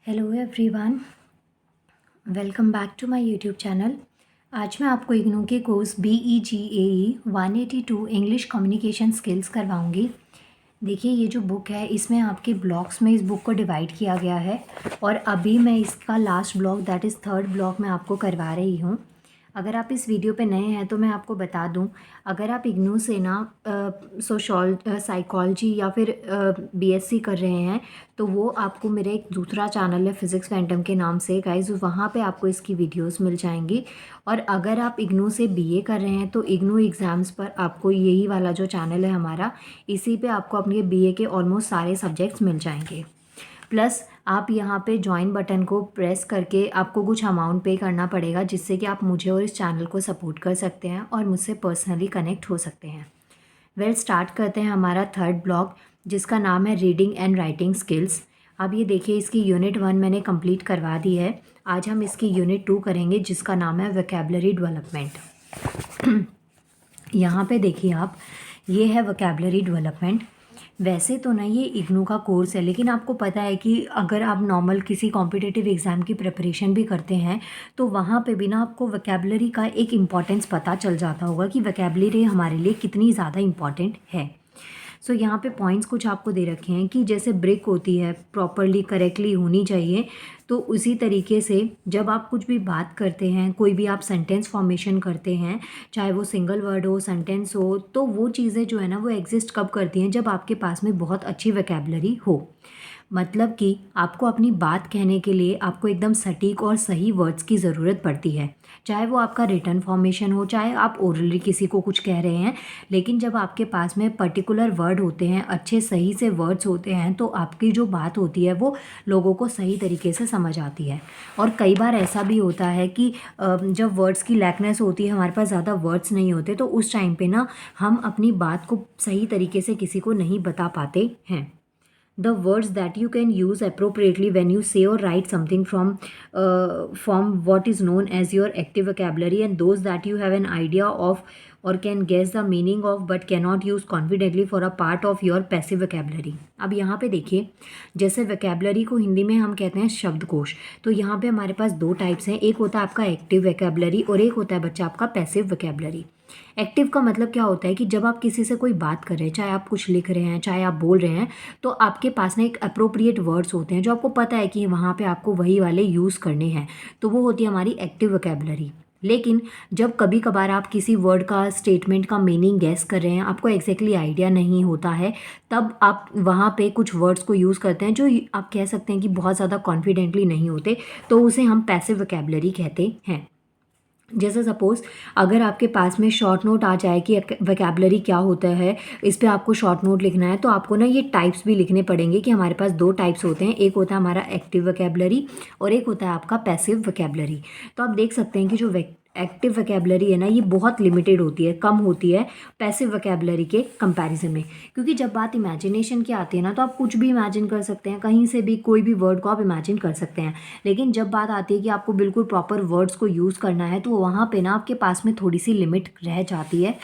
Hello everyone, welcome back to my YouTube channel. आज मैं आपको इग्नू के course BEGAE 182 English communication skills करवाऊंगी। देखिए, ये जो बुक है इसमें आपके ब्लॉक्स में इस बुक को डिवाइड किया गया है और अभी मैं इसका last block that is third block मैं आपको करवा रही हूँ। अगर आप इस वीडियो पे नए हैं तो मैं आपको बता दूं, अगर आप इग्नू से ना साइकोलॉजी या फिर BSc कर रहे हैं तो वो आपको मेरा एक दूसरा चैनल है फिज़िक्स फैंटम के नाम से गाइज, वहाँ पे आपको इसकी वीडियोस मिल जाएंगी। और अगर आप इग्नू से BA कर रहे हैं तो इग्नू एग्ज़ाम्स पर आपको यही वाला जो चैनल है हमारा, इसी पे आपको अपने BA के ऑलमोस्ट सारे सब्जेक्ट्स मिल जाएंगे। प्लस आप यहाँ पे ज्वाइन बटन को प्रेस करके आपको कुछ अमाउंट पे करना पड़ेगा, जिससे कि आप मुझे और इस चैनल को सपोर्ट कर सकते हैं और मुझसे पर्सनली कनेक्ट हो सकते हैं। स्टार्ट करते हैं हमारा थर्ड ब्लॉक, जिसका नाम है रीडिंग एंड राइटिंग स्किल्स। अब ये देखिए, इसकी यूनिट 1 मैंने कंप्लीट करवा दी है। आज हम इसकी यूनिट 2 करेंगे, जिसका नाम है वोकैबुलरी डेवलपमेंट। यहाँ पे देखिए आप, ये है वोकैबुलरी डेवलपमेंट। वैसे तो ना ये इग्नू का कोर्स है, लेकिन आपको पता है कि अगर आप नॉर्मल किसी कॉम्पिटिटिव एग्ज़ाम की प्रिपरेशन भी करते हैं तो वहाँ पे भी ना आपको वोकैबुलरी का एक इम्पॉर्टेंस पता चल जाता होगा कि वोकैबुलरी हमारे लिए कितनी ज़्यादा इम्पॉर्टेंट है। सो यहाँ पे पॉइंट्स कुछ आपको दे रखे हैं कि जैसे ब्रेक होती है प्रॉपरली करेक्टली होनी चाहिए, तो उसी तरीके से जब आप कुछ भी बात करते हैं, कोई भी आप सेंटेंस फॉर्मेशन करते हैं, चाहे वो सिंगल वर्ड हो सेंटेंस हो, तो वो चीज़ें जो है ना वो एग्जिस्ट कब करती हैं, जब आपके पास में बहुत अच्छी वोकैबुलरी हो। मतलब कि आपको अपनी बात कहने के लिए आपको एकदम सटीक और सही वर्ड्स की ज़रूरत पड़ती है, चाहे वो आपका रिटर्न फॉर्मेशन हो, चाहे आप ओरली किसी को कुछ कह रहे हैं। लेकिन जब आपके पास में पर्टिकुलर वर्ड होते हैं, अच्छे सही से वर्ड्स होते हैं, तो आपकी जो बात होती है वो लोगों को सही तरीके से समझ आती है। और कई बार ऐसा भी होता है कि जब वर्ड्स की लैकनेस होती है, हमारे पास ज़्यादा वर्ड्स नहीं होते, तो उस टाइम पे ना हम अपनी बात को सही तरीके से किसी को नहीं बता पाते हैं। The words that you can use appropriately when you say or write something from what is known as your active vocabulary, and those that you have an idea of or can guess the meaning of but cannot use confidently for a part of your passive vocabulary। अब यहाँ पे देखिए, जैसे vocabulary को हिंदी में हम कहते हैं शब्दकोश, तो यहाँ पे हमारे पास दो टाइप्स हैं। एक होता है आपका एक्टिव vocabulary और एक होता है बच्चा आपका पैसिव vocabulary। एक्टिव का मतलब क्या होता है कि जब आप किसी से कोई बात कर रहे हैं, चाहे आप कुछ लिख रहे हैं, चाहे आप बोल रहे हैं, तो आपके पास ना एक अप्रोप्रिएट वर्ड्स होते हैं जो आपको पता है कि वहाँ पे आपको वही वाले यूज़ करने हैं, तो वो होती है हमारी एक्टिव वोकैबुलरी। लेकिन जब कभी कभार आप किसी वर्ड का स्टेटमेंट का मीनिंग गैस कर रहे हैं, आपको एग्जैक्टली आइडिया नहीं होता है, तब आप वहाँ पे कुछ वर्ड्स को यूज़ करते हैं जो आप कह सकते हैं कि बहुत ज़्यादा कॉन्फिडेंटली नहीं होते, तो उसे हम पैसिव वोकैबुलरी कहते हैं। जैसे सपोज़ अगर आपके पास में शॉर्ट नोट आ जाए कि वोकैबुलरी क्या होता है, इस पे आपको शॉर्ट नोट लिखना है, तो आपको ना ये टाइप्स भी लिखने पड़ेंगे कि हमारे पास दो टाइप्स होते हैं। एक होता है हमारा एक्टिव वोकैबुलरी और एक होता है आपका पैसिव वोकैबुलरी। तो आप देख सकते हैं कि जो एक्टिव वोकैबुलरी है ना, ये बहुत लिमिटेड होती है, कम होती है पैसिव वोकैबुलरी के कंपैरिजन में। क्योंकि जब बात इमेजिनेशन की आती है ना, तो आप कुछ भी इमेजिन कर सकते हैं, कहीं से भी कोई भी वर्ड को आप इमेजिन कर सकते हैं। लेकिन जब बात आती है कि आपको बिल्कुल प्रॉपर वर्ड्स को यूज़ करना है, तो वहाँ पे ना आपके पास में थोड़ी सी लिमिट रह जाती है।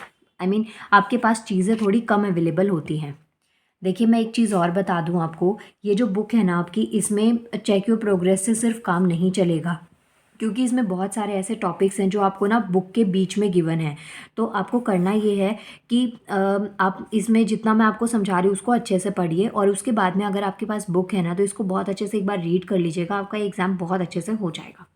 आपके पास चीज़ें थोड़ी कम अवेलेबल होती हैं। देखिए, मैं एक चीज़ और बता दूं आपको, ये जो बुक है ना आपकी, इसमें चेक योर प्रोग्रेस से सिर्फ काम नहीं चलेगा, क्योंकि इसमें बहुत सारे ऐसे टॉपिक्स हैं जो आपको ना बुक के बीच में गिवन है। तो आपको करना ये है कि आप इसमें जितना मैं आपको समझा रही हूँ उसको अच्छे से पढ़िए, और उसके बाद में अगर आपके पास बुक है ना, तो इसको बहुत अच्छे से एक बार रीड कर लीजिएगा, आपका एग्ज़ाम बहुत अच्छे से हो जाएगा।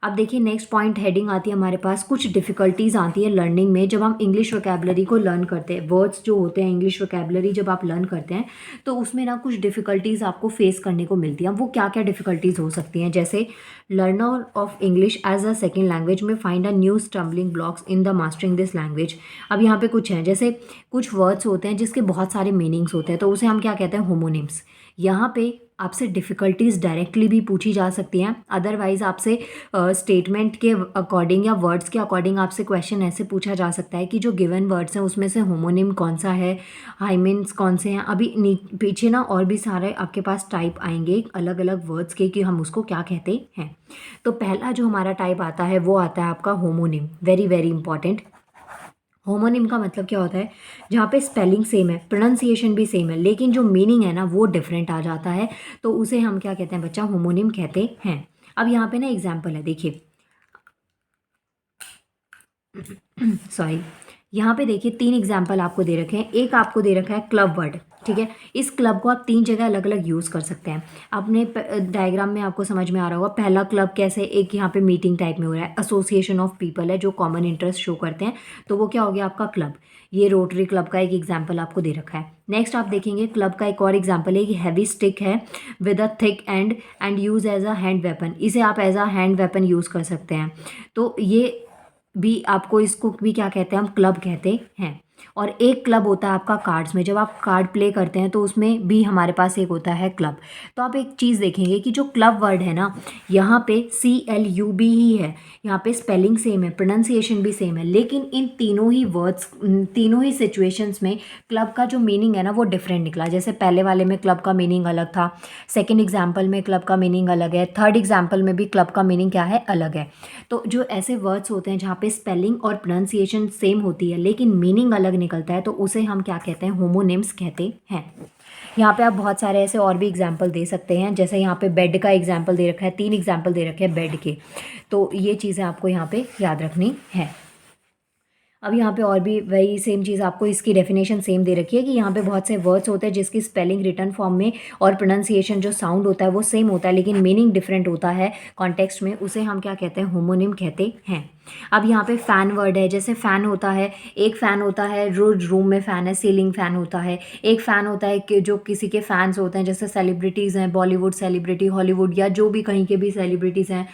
अब देखिए, नेक्स्ट पॉइंट हेडिंग आती है हमारे पास, कुछ डिफ़िकल्टीज़ आती है लर्निंग में जब हम इंग्लिश वोकैबुलरी को लर्न करते हैं। वर्ड्स जो होते हैं इंग्लिश वोकैबुलरी जब आप लर्न करते हैं, तो उसमें ना कुछ डिफ़िकल्टीज़ आपको फेस करने को मिलती हैं। वो क्या क्या डिफ़िकल्टीज़ हो सकती हैं, जैसे learner of English as a second language में find a new stumbling blocks in the mastering this language. अब यहाँ पे कुछ हैं, जैसे कुछ वर्ड्स होते हैं जिसके बहुत सारे मीनिंग्स होते हैं, तो उसे हम क्या कहते हैं, होमोनिम्स। यहाँ पे आपसे डिफ़िकल्टीज़ डायरेक्टली भी पूछी जा सकती हैं, अदरवाइज़ आपसे स्टेटमेंट के अकॉर्डिंग या वर्ड्स के अकॉर्डिंग आपसे क्वेश्चन ऐसे पूछा जा सकता है कि जो गिवन वर्ड्स हैं उसमें से होमोनिम कौन सा है, हाइमेन्स कौन से हैं। अभी पीछे ना और भी सारे आपके पास टाइप आएंगे अलग अलग वर्ड्स के कि हम उसको क्या कहते हैं। तो पहला जो हमारा टाइप आता है वो आता है आपका homonym, very very important. Homonym का मतलब क्या होता है, जहाँ पे स्पेलिंग सेम है, प्रोनाउंसिएशन भी सेम है, लेकिन जो मीनिंग है ना वो डिफरेंट आ जाता है, तो उसे हम क्या कहते हैं बच्चा, होमोनिम कहते हैं। अब यहाँ पे ना एग्जाम्पल है, देखिए सॉरी, यहाँ पे देखिए 3 एग्जाम्पल आपको दे रखे हैं। एक आपको दे रखा है क्लब वर्ड, ठीक है। इस क्लब को आप 3 जगह अलग अलग यूज़ कर सकते हैं। आपने डायग्राम में आपको समझ में आ रहा होगा, पहला क्लब कैसे, एक यहाँ पे मीटिंग टाइप में हो रहा है, एसोसिएशन ऑफ पीपल है जो कॉमन इंटरेस्ट शो करते हैं, तो वो क्या हो गया आपका क्लब। ये रोटरी क्लब का एक एग्जाम्पल आपको दे रखा है। नेक्स्ट आप देखेंगे क्लब का एक और एग्जाम्पल है कि हैवी स्टिक है with a thick end use as a hand weapon, इसे आप as a hand weapon use कर सकते हैं। तो ये भी आपको, इसको भी क्या कहते हैं, हम क्लब कहते हैं। और एक क्लब होता है आपका कार्ड्स में, जब आप कार्ड प्ले करते हैं तो उसमें भी हमारे पास एक होता है क्लब। तो आप एक चीज़ देखेंगे कि जो क्लब वर्ड है ना, यहाँ पे CLUB ही है, यहाँ पे स्पेलिंग सेम है, प्रोनाउंसिएशन भी सेम है, लेकिन इन तीनों ही वर्ड्स, तीनों ही सिचुएशंस में क्लब का जो मीनिंग है ना वो डिफरेंट निकला। जैसे पहले वाले में क्लब का मीनिंग अलग था, सेकेंड एग्जाम्पल में क्लब का मीनिंग अलग है, थर्ड एग्जाम्पल में भी क्लब का मीनिंग क्या है, अलग है। तो जो ऐसे वर्ड्स होते हैं जहाँ पे स्पेलिंग और प्रोनाउंसिएशन सेम होती है लेकिन मीनिंग अलग निकलता है, तो उसे हम क्या कहते हैं, होमोनिम्स कहते हैं। यहाँ पे आप बहुत सारे ऐसे और भी एग्जाम्पल दे सकते हैं, जैसे यहाँ पे बेड का एग्जाम्पल दे रखा है, 3 एग्जाम्पल दे रखे हैं बेड के, तो ये चीज़ें आपको यहाँ पे याद रखनी है। अब यहाँ पे और भी वही सेम चीज़, आपको इसकी डेफिनेशन सेम दे रखी है कि यहाँ पे बहुत से वर्ड्स होते हैं जिसकी स्पेलिंग रिटन फॉर्म में और प्रोनाउंसिएशन जो साउंड होता है वो सेम होता है लेकिन मीनिंग डिफरेंट होता है कॉन्टेक्स्ट में, उसे हम क्या कहते हैं, होमोनिम कहते हैं। अब यहाँ पे फ़ैन वर्ड है, जैसे फ़ैन होता है, एक फ़ैन होता है रोज रूम में फ़ैन है, सीलिंग फ़ैन होता है, एक फ़ैन होता है कि जो किसी के फैंस होते हैं, जैसे सेलिब्रिटीज़ हैं, बॉलीवुड सेलिब्रिटी, हॉलीवुड या जो भी कहीं के भी सेलिब्रिटीज़ हैं,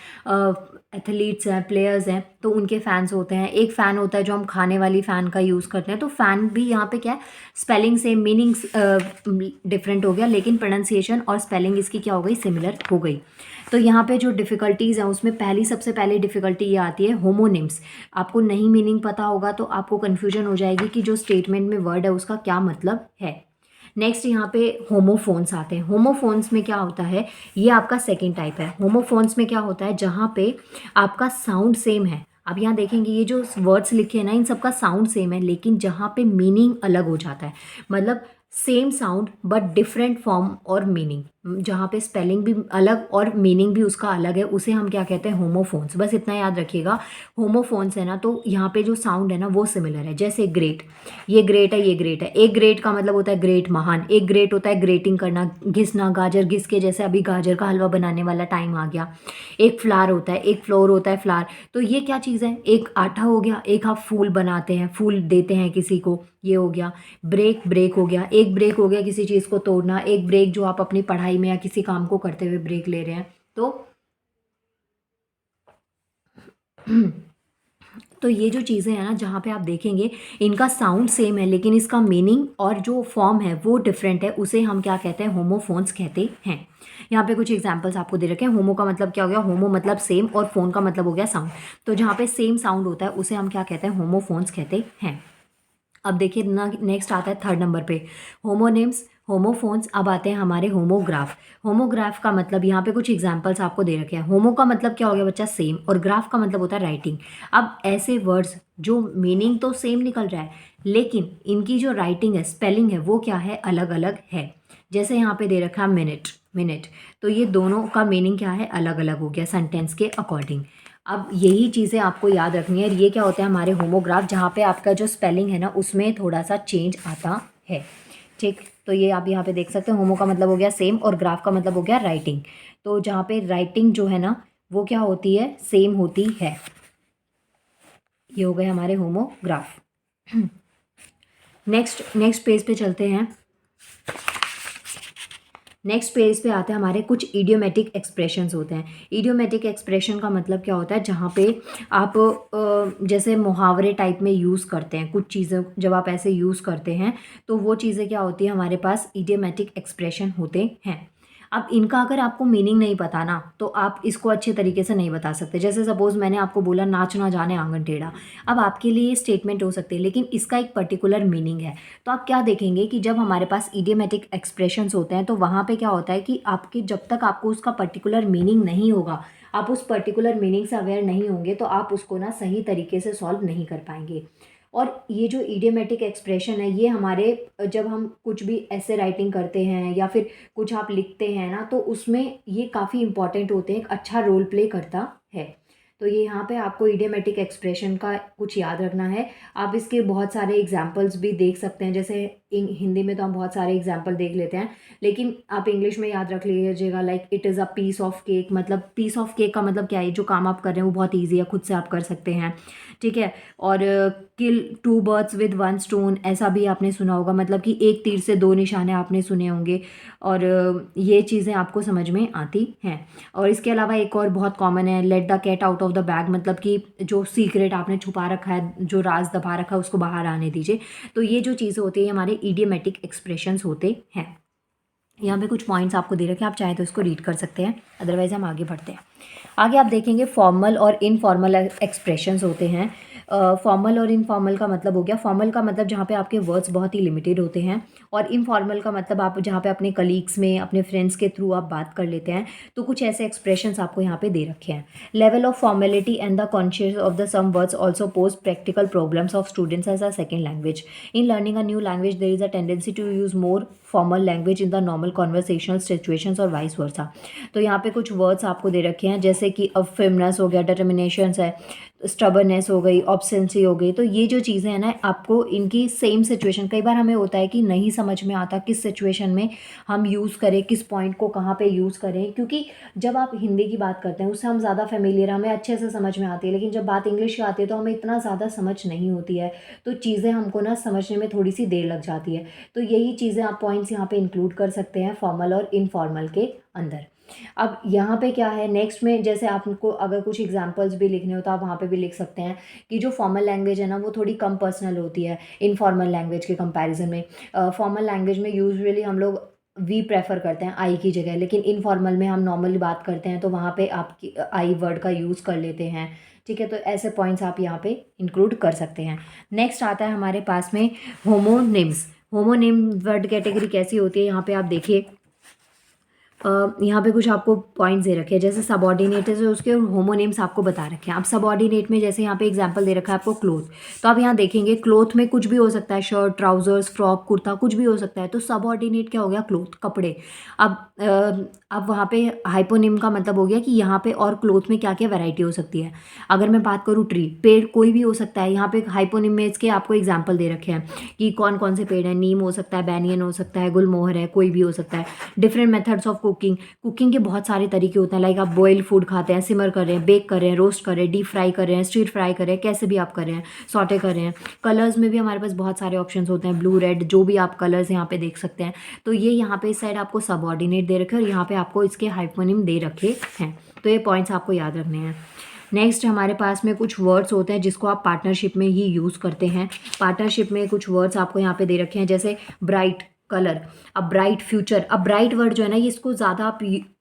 एथलीट्स हैं, प्लेयर्स हैं, तो उनके फ़ैन्स होते हैं। एक फ़ैन होता है जो हम खाने वाली फ़ैन का यूज़ करते हैं, तो फ़ैन भी यहाँ पे क्या है, स्पेलिंग सेम, मीनिंग्स डिफरेंट हो गया लेकिन प्रोनाउंसिएशन और स्पेलिंग इसकी क्या हो गई, सिमिलर हो गई। तो यहाँ पे जो डिफ़िकल्टीज़ हैं उसमें सबसे पहली डिफ़िकल्टी ये आती है होमोनिम्स। आपको नहीं मीनिंग पता होगा तो आपको कन्फ्यूजन हो जाएगी कि जो स्टेटमेंट में वर्ड है उसका क्या मतलब है। नेक्स्ट यहाँ पे होमोफोन्स आते हैं। होमोफोन्स में क्या होता है, ये आपका सेकेंड टाइप है। होमोफोन्स में क्या होता है, जहाँ पे आपका साउंड सेम है। आप यहाँ देखेंगे ये जो वर्ड्स लिखे हैं ना, इन सबका साउंड सेम है लेकिन जहाँ पे मीनिंग अलग हो जाता है, मतलब same sound but different form और मीनिंग, जहाँ पे स्पेलिंग भी अलग और मीनिंग भी उसका अलग है, उसे हम क्या कहते हैं, होमोफोन्स। बस इतना याद रखिएगा, होमोफोन्स है ना तो यहाँ पे जो साउंड है ना वो सिमिलर है। जैसे ग्रेट, ये ग्रेट है, ये ग्रेट है। एक ग्रेट का मतलब होता है ग्रेट, महान। एक ग्रेट होता है ग्रेटिंग करना, घिसना, गाजर घिस के, जैसे अभी गाजर का हलवा बनाने वाला टाइम आ गया। एक फ्लावर होता है, एक फ्लोर होता है, फ्लावर। तो ये क्या चीज़ है, एक आटा हो गया, एक आप फूल बनाते हैं, फूल देते हैं किसी को, ये हो गया। ब्रेक, ब्रेक हो गया, एक ब्रेक हो गया किसी चीज़ को तोड़ना, एक ब्रेक जो आप अपनी पढ़ाई में या किसी काम को करते हुए ब्रेक ले रहे हैं। तो ये जो चीज़ें हैं ना, जहाँ पे आप देखेंगे इनका साउंड सेम है लेकिन इसका मीनिंग और जो फॉर्म है वो डिफरेंट है, उसे हम क्या कहते हैं, होमोफोन्स कहते हैं। यहाँ पे कुछ एग्जांपल्स आपको दे रखे हैं। होमो का मतलब क्या हो गया, होमो मतलब सेम और फोन का मतलब हो गया साउंड। तो जहाँ पे सेम साउंड होता है उसे हम क्या कहते हैं, होमोफोन्स कहते हैं। अब देखिए ना, नेक्स्ट आता है थर्ड नंबर पे होमोनिम्स, होमोफोन्स। अब आते हैं हमारे होमोग्राफ। होमोग्राफ का मतलब, यहाँ पे कुछ एग्जांपल्स आपको दे रखे हैं। होमो का मतलब क्या हो गया बच्चा, सेम, और ग्राफ का मतलब होता है राइटिंग। अब ऐसे वर्ड्स जो मीनिंग तो सेम निकल रहा है लेकिन इनकी जो राइटिंग है, स्पेलिंग है, वो क्या है, अलग अलग है। जैसे यहाँ पे दे रखा है मिनट, मिनट, तो ये दोनों का मीनिंग क्या है, अलग अलग हो गया सेंटेंस के अकॉर्डिंग। अब यही चीज़ें आपको याद रखनी है। ये क्या होते हैं, हमारे होमोग्राफ, जहाँ पे आपका जो स्पेलिंग है ना उसमें थोड़ा सा चेंज आता है। ठीक, तो ये आप यहाँ पे देख सकते हैं, होमो का मतलब हो गया सेम और ग्राफ का मतलब हो गया राइटिंग। तो जहाँ पे राइटिंग जो है ना वो क्या होती है, सेम होती है। ये हो गए हमारे होमोग्राफ। नेक्स्ट पेज पे चलते हैं। नेक्स्ट पेज पे आते हैं हमारे कुछ इडियोमेटिक एक्सप्रेशंस होते हैं। इडियोमेटिक एक्सप्रेशन का मतलब क्या होता है, जहाँ पे आप जैसे मुहावरे टाइप में यूज़ करते हैं कुछ चीज़ें, जब आप ऐसे यूज़ करते हैं तो वो चीज़ें क्या होती है, हमारे पास इडियोमेटिक एक्सप्रेशन होते हैं। अब इनका अगर आपको मीनिंग नहीं पता ना तो आप इसको अच्छे तरीके से नहीं बता सकते। जैसे सपोज़ मैंने आपको बोला नाच ना जाने आंगन टेढ़ा, अब आपके लिए ये स्टेटमेंट हो सकती है लेकिन इसका एक पर्टिकुलर मीनिंग है। तो आप क्या देखेंगे कि जब हमारे पास इडियोमेटिक एक्सप्रेशंस होते हैं तो वहाँ पे क्या होता है कि आपके, जब तक आपको उसका पर्टिकुलर मीनिंग नहीं होगा, आप उस पर्टिकुलर मीनिंग से अवेयर नहीं होंगे, तो आप उसको ना सही तरीके से सॉल्व नहीं कर पाएंगे। और ये जो इडियोमेटिक एक्सप्रेशन है ये हमारे जब हम कुछ भी ऐसे राइटिंग करते हैं या फिर कुछ आप लिखते हैं ना, तो उसमें ये काफ़ी इंपॉर्टेंट होते हैं, एक अच्छा रोल प्ले करता है। तो ये यहाँ पे आपको इडियोमेटिक एक्सप्रेशन का कुछ याद रखना है। आप इसके बहुत सारे एग्जाम्पल्स भी देख सकते हैं, जैसे हिंदी में तो हम बहुत सारे एग्जाम्पल देख लेते हैं, लेकिन आप इंग्लिश में याद रख लीजिएगा। Like it is a piece of cake, मतलब पीस ऑफ केक का मतलब क्या है, जो काम आप कर रहे हैं वो बहुत ईजी है, खुद से आप कर सकते हैं, ठीक है। और kill two birds with one stone, ऐसा भी आपने सुना होगा, मतलब कि एक तीर से दो निशाने आपने सुने होंगे। और ये चीज़ें आपको समझ में आती हैं। और इसके अलावा एक और बहुत कॉमन है, let the cat out of the bag, मतलब कि जो सीक्रेट आपने छुपा रखा है, जो राज दबा रखा है, उसको बाहर आने दीजिए। तो ये जो चीज़ें होती है हमारे इडियोमेटिक एक्सप्रेशंस होते हैं। यहाँ पे कुछ पॉइंट्स आपको दे रखे हैं, आप चाहें तो इसको रीड कर सकते हैं, अदरवाइज हम आगे बढ़ते हैं। आगे आप देखेंगे फॉर्मल और इनफॉर्मल एक्सप्रेशंस होते हैं। फॉर्मल और इनफॉर्मल का मतलब हो गया, फॉर्मल का मतलब जहाँ पे आपके वर्ड्स बहुत ही लिमिटेड होते हैं, और इनफॉर्मल का मतलब आप जहाँ पे अपने कलीग्स में, अपने फ्रेंड्स के थ्रू आप बात कर लेते हैं। तो कुछ ऐसे एक्सप्रेशंस आपको यहाँ पे दे रखे हैं। Level of formality and the conscious of the some words also pose practical problems of students as a second language. In learning a new language there is a tendency to use more formal language in the normal conversational situations और vice versa. तो यहाँ पे कुछ words आपको दे रखे हैं, जैसे कि अफर्मनेस हो गया, डिटर्मिनेशंस है, स्टबर्नेस हो गई, ऑब्सेंसी हो गई। तो ये जो चीज़ें हैं ना, आपको इनकी सेम सिचुएशन, कई बार हमें होता है कि नहीं समझ में आता किस सिचुएशन में हम यूज़ करें, किस पॉइंट को कहाँ पे यूज़ करें, क्योंकि जब आप हिंदी की बात करते हैं उससे हम ज़्यादा फेमिलियर, हमें अच्छे से समझ में आती है, लेकिन जब बात इंग्लिश की आती है तो हमें इतना ज़्यादा समझ नहीं होती है, तो चीज़ें हमको ना समझने में थोड़ी सी देर लग जाती है। तो यही चीज़ें आप पॉइंट्स यहाँ पे इंक्लूड कर सकते हैं फॉर्मल और इनफॉर्मल के अंदर। अब यहाँ पे क्या है नेक्स्ट में, जैसे आपको अगर कुछ एग्जांपल्स भी लिखने हो तो आप वहाँ पे भी लिख सकते हैं कि जो फॉर्मल लैंग्वेज है ना वो थोड़ी कम पर्सनल होती है इनफॉर्मल लैंग्वेज के कंपैरिजन में। फॉर्मल लैंग्वेज में यूजुअली हम लोग वी प्रेफर करते हैं आई की जगह, लेकिन इनफॉर्मल में हम नॉर्मली बात करते हैं तो वहाँ पे आप आई वर्ड का यूज़ कर लेते हैं, ठीक है। तो ऐसे पॉइंट्स आप यहाँ पे इंक्लूड कर सकते हैं। नेक्स्ट आता है हमारे पास में होमोनिम्स। होमोनिम वर्ड कैटेगरी कैसी होती है, यहाँ पे आप देखिए, यहाँ पे कुछ आपको पॉइंट्स दे रखे हैं, जैसे सबऑर्डिनेट है जो उसके होमोनिम्स आपको बता रखे हैं। आप सबऑर्डिनेट में जैसे यहाँ पे एग्जांपल दे रखा है आपको क्लोथ, तो आप यहाँ देखेंगे क्लोथ में कुछ भी हो सकता है, शर्ट, ट्राउजर्स, फ्रॉक, कुर्ता, कुछ भी हो सकता है। तो सबऑर्डिनेट क्या हो गया, क्लोथ, कपड़े। अब वहाँ पे हाइपोनिम का मतलब हो गया कि यहाँ पे और क्लोथ में क्या क्या वैरायटी हो सकती है। अगर मैं बात करूँ ट्री, पेड़ कोई भी हो सकता है, यहाँ पे हाइपोनिम में इसके आपको एग्जाम्पल दे रखे हैं कि कौन कौन से पेड़ हैं। नीम हो सकता है, बैनियन हो सकता है, गुलमोहर है, कोई भी हो सकता है। Different methods of cooking, cooking के बहुत सारे तरीके होते हैं। लाइक आप बॉयल फूड खाते हैं, सिमर कर रहे हैं, बेक कर रहे हैं, रोस्ट कर रहे हैं, डीप फ्राई कर रहे हैं, स्ट्रीट फ्राई कर रहे हैं, कैसे भी आप कर रहे हैं, सॉटे कर रहे हैं। कलर्स में भी हमारे पास बहुत सारे ऑप्शंस होते हैं, ब्लू, रेड, जो भी आप कलर्स यहाँ पे देख सकते हैं। तो ये यहाँ पे इस साइड आपको सबऑर्डिनेट दे रखे हैं और यहाँ पे आपको इसके हाइपोनिम दे रखे हैं। तो ये पॉइंट्स आपको याद रखने हैं। नेक्स्ट हमारे पास में कुछ वर्ड्स होते हैं जिसको आप पार्टनरशिप में ही यूज़ करते हैं। पार्टनरशिप में कुछ वर्ड्स आपको यहाँ पे दे रखे हैं, जैसे ब्राइट, कलर। अब ब्राइट, फ्यूचर। अब ब्राइट वर्ड जो है ना, ये इसको ज़्यादा आप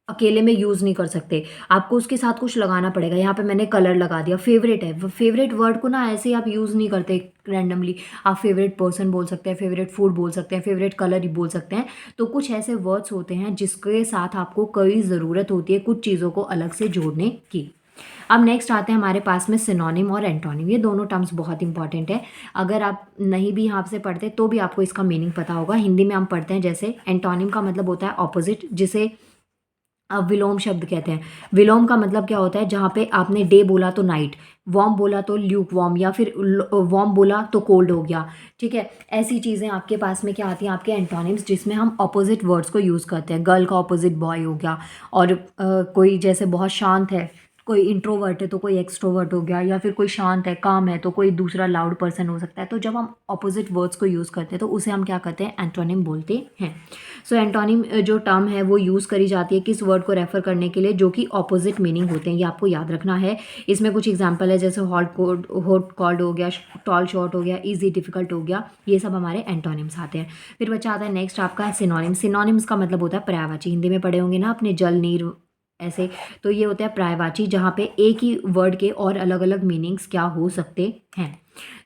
अकेले में यूज़ नहीं कर सकते, आपको उसके साथ कुछ लगाना पड़ेगा। यहाँ पे मैंने कलर लगा दिया। फेवरेट है, फेवरेट वर्ड को ना ऐसे ही आप यूज़ नहीं करते रैंडमली। आप फेवरेट पर्सन बोल सकते हैं, फेवरेट फूड बोल सकते हैं, फेवरेट कलर ही बोल सकते हैं। तो कुछ ऐसे वर्ड्स होते हैं जिसके साथ आपको कई ज़रूरत होती है कुछ चीज़ों को अलग से जोड़ने की। अब नेक्स्ट आते हैं हमारे पास में सिनोनिम और एंटोनिम। ये दोनों टर्म्स बहुत इंपॉर्टेंट है, अगर आप नहीं भी यहाँ से पढ़ते तो भी आपको इसका मीनिंग पता होगा। हिंदी में हम पढ़ते हैं, जैसे एंटोनिम का मतलब होता है ऑपोजिट, जिसे अब विलोम शब्द कहते हैं। विलोम का मतलब क्या होता है, जहाँ पे आपने डे बोला तो नाइट, वार्म बोला तो ल्यूक वार्म, या फिर वार्म बोला तो कोल्ड हो गया, ठीक है। ऐसी चीज़ें आपके पास में क्या आती हैं, आपके एंटोनिम्स, जिसमें हम ऑपोजिट वर्ड्स को यूज़ करते हैं। गर्ल का ऑपोजिट बॉय हो गया, और कोई जैसे बहुत शांत है, कोई इंट्रोवर्ट है तो कोई एक्सट्रोवर्ट हो गया, या फिर कोई शांत है, काम है तो कोई दूसरा लाउड पर्सन हो सकता है। तो जब हम ऑपोजिट वर्ड्स को यूज़ करते हैं तो उसे हम क्या करते हैं, एंटोनिम बोलते हैं। सो एंटोनिम जो टर्म है वो यूज़ करी जाती है किस वर्ड को रेफर करने के लिए, जो कि ऑपोजिट मीनिंग होते हैं, ये आपको याद रखना है। इसमें कुछ एग्जांपल है, जैसे हॉट कॉल्ड हो गया, टॉल शॉर्ट हो गया, ईजी डिफिकल्ट हो गया, ये सब हमारे एंटोनिम्स आते हैं। फिर बच्चा आता है नेक्स्ट आपका सिनोनिम। सिनोनिम्स का मतलब होता है पर्यायवाची। हिंदी में पढ़े होंगे ना अपने, जल, नीर, ऐसे। तो ये होता है पर्यायवाची, जहाँ पे एक ही वर्ड के और अलग अलग मीनिंग्स क्या हो सकते हैं।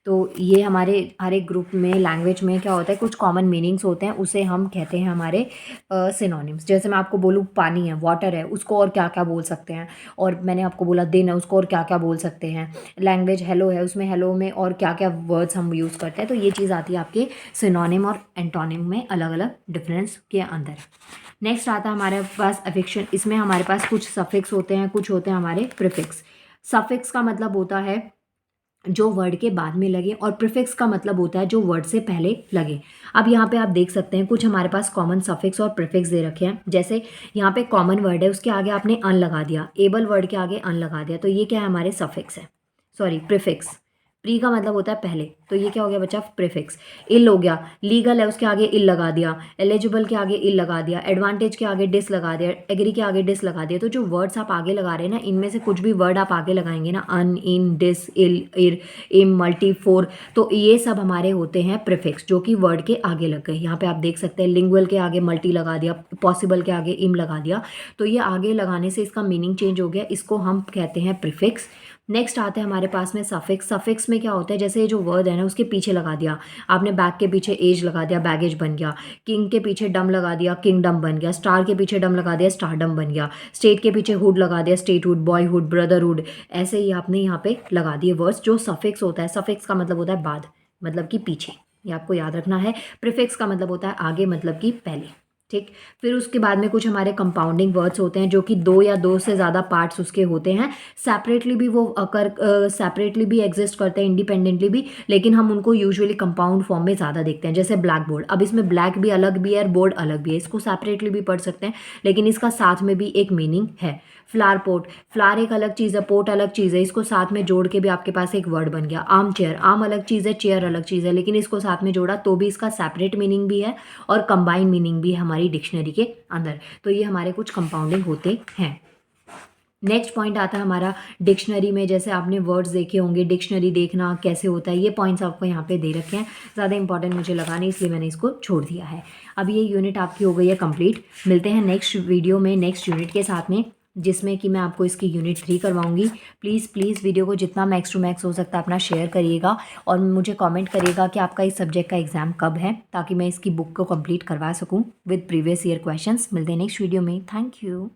तो ये हमारे हर एक ग्रुप में लैंग्वेज में क्या होता है, कुछ कॉमन मीनिंग्स होते हैं, उसे हम कहते हैं हमारे सिनोनिम्स। जैसे मैं आपको बोलूँ पानी है, वाटर है, उसको और क्या क्या बोल सकते हैं, और मैंने आपको बोला दिन है, उसको और क्या क्या बोल सकते हैं। लैंग्वेज हेलो है, उसमें हेलो में और क्या क्या वर्ड्स हम यूज़ करते हैं। तो ये चीज़ आती है आपके सिनोनिम और एंटोनिम में अलग अलग डिफरेंस के अंदर। नेक्स्ट आता है हमारे पास अफिक्शन। इसमें हमारे पास कुछ सफिक्स होते हैं, कुछ होते हैं हमारे प्रीफिक्स। सफिक्स का मतलब होता है जो वर्ड के बाद में लगे, और प्रीफिक्स का मतलब होता है जो वर्ड से पहले लगे। अब यहाँ पे आप देख सकते हैं कुछ हमारे पास कॉमन सफिक्स और प्रीफिक्स दे रखे हैं। जैसे यहाँ पे कॉमन वर्ड है, उसके आगे आपने अन लगा दिया, एबल वर्ड के आगे अन लगा दिया, तो ये क्या है, हमारे सफिक्स है, सॉरी प्रीफिक्स। प्री का मतलब होता है पहले, तो ये क्या हो गया बच्चा, प्रीफिक्स। इल हो गया, लीगल है, उसके आगे इल लगा दिया, एलिजिबल के आगे इल लगा दिया, एडवांटेज के आगे डिस लगा दिया, एग्री के आगे डिस लगा दिया। तो जो वर्ड्स आप आगे लगा रहे हैं ना, इनमें से कुछ भी वर्ड आप आगे लगाएंगे ना, अन, इन, डिस, इल, इर, इम, मल्टी, फोर, तो ये सब हमारे होते हैं प्रीफिक्स, जो कि वर्ड के आगे लग गए। यहाँ पे आप देख सकते हैं लिंगुअल के आगे मल्टी लगा दिया, पॉसिबल के आगे इम लगा दिया, तो ये आगे लगाने से इसका मीनिंग चेंज हो गया, इसको हम कहते हैं प्रीफिक्स। नेक्स्ट आते हैं हमारे पास में सफिक्स। सफिक्स में क्या होता है, जैसे ये जो वर्ड है ना, उसके पीछे लगा दिया आपने, बैग के पीछे एज लगा दिया, बैगेज बन गया। किंग के पीछे डम लगा दिया, किंगडम बन गया। स्टार के पीछे डम लगा दिया, स्टारडम बन गया। स्टेट के पीछे हुड लगा दिया, स्टेटहुड, बॉयहुड, ब्रदरहुड। ऐसे ही आपने यहाँ पे लगा दिए वर्ड्स। जो सफिक्स होता है, सफिक्स का मतलब होता है बाद, मतलब कि पीछे, ये आपको याद रखना है। प्रीफिक्स का मतलब होता है आगे, मतलब कि पहले। ठीक, फिर उसके बाद में कुछ हमारे कंपाउंडिंग वर्ड्स होते हैं, जो कि दो या दो से ज़्यादा पार्ट्स उसके होते हैं। सेपरेटली भी वो सेपरेटली भी एग्जिस्ट करते हैं, इंडिपेंडेंटली भी, लेकिन हम उनको यूजुअली कंपाउंड फॉर्म में ज़्यादा देखते हैं। जैसे ब्लैक बोर्ड, अब इसमें ब्लैक भी अलग भी है और बोर्ड अलग भी है, इसको सेपरेटली भी पढ़ सकते हैं, लेकिन इसका साथ में भी एक मीनिंग है। फ्लावर पोट, फ्लावर एक अलग चीज़ है, पोट अलग चीज़ है, इसको साथ में जोड़ के भी आपके पास एक वर्ड बन गया। आम चेयर, आम अलग चीज़ है, चेयर अलग चीज़ है, लेकिन इसको साथ में जोड़ा तो भी इसका सेपरेट मीनिंग भी है और कंबाइन मीनिंग भी है हमारी डिक्शनरी के अंदर। तो ये हमारे कुछ कंपाउंडिंग होते हैं। नेक्स्ट पॉइंट आता है हमारा डिक्शनरी में। जैसे आपने वर्ड्स देखे होंगे, डिक्शनरी देखना कैसे होता है, ये पॉइंट्स आपको यहाँ पे दे रखे हैं। ज़्यादा इंपॉर्टेंट मुझे लगा नहीं, इसलिए मैंने इसको छोड़ दिया है। अब ये यूनिट आपकी हो गई है कंप्लीट। मिलते हैं नेक्स्ट वीडियो में नेक्स्ट यूनिट के साथ में, जिसमें कि मैं आपको इसकी यूनिट 3 करवाऊंगी। प्लीज़ वीडियो को जितना मैक्स टू मैक्स हो सकता है अपना शेयर करिएगा, और मुझे कमेंट करिएगा कि आपका इस सब्जेक्ट का एग्ज़ाम कब है, ताकि मैं इसकी बुक को कंप्लीट करवा सकूं विद प्रीवियस ईयर क्वेश्चंस। मिलते हैं नेक्स्ट वीडियो में। Thank you.